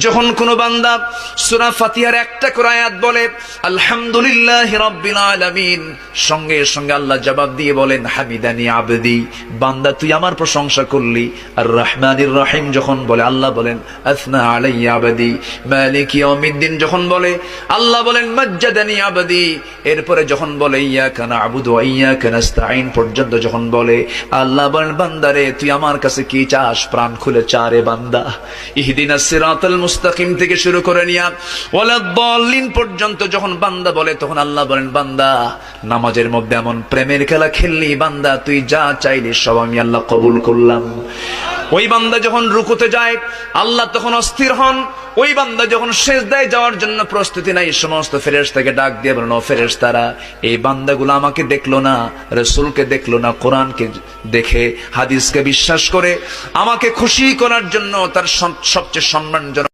যখন কোন বান্দা সূরা ফাতিহার একটা করে আয়াত বলে আলহামদুলিল্লাহি রাব্বিল আলামিন, সঙ্গে সঙ্গে আল্লাহ জবাব দিয়ে বলেন হামিদানি আবদি, বান্দা তুই আমার প্রশংসা করলি। আর রহমানির রহিম যখন বলে আল্লাহ বলেন আসনা আলাইয়া আবদি। মালিক ইয়াউমিদ্দিন যখন বলে আল্লাহ বলেন মাজ্জাদানি আবদি। এরপরে যখন বলে ইয়াকা না'বুদু ওয়া ইয়াকা নাস্তাঈন পর্যন্ত যখন বলে আল্লাহ বলেন বান্দারে তুই আমার কাছে কি চাস, প্রাণ খুলে চা রে বান্দা। ইহদিনাস সিরাতাল মুস্তাকিম থেকে শুরু করে নিয়া ওয়ালাদ-দাল্লিন পর্যন্ত যখন বান্দা বলে তখন আল্লাহ বলেন বান্দা নামাজের মধ্যে এমন প্রেমের খেলা খেললি বান্দা, তুই যা চাইলি সব আমি আল্লাহ কবুল করলাম। ওই বান্দা যখন রুকুতে যায় আল্লাহ তখন অস্থির হন। ওই বান্দা যখন সিজদায় যাওয়ার জন্য প্রস্তুতি নাই, সমস্ত ফেরেশতাকে ডাক দিয়ে বলেন ও ফেরেশতারা, এই বান্দাগুলো আমাকে দেখলো না, রাসূলকে দেখলো না, কোরআনকে দেখে হাদিসকে বিশ্বাস করে আমাকে খুশি করার জন্য তার সবচেয়ে সম্মানজনক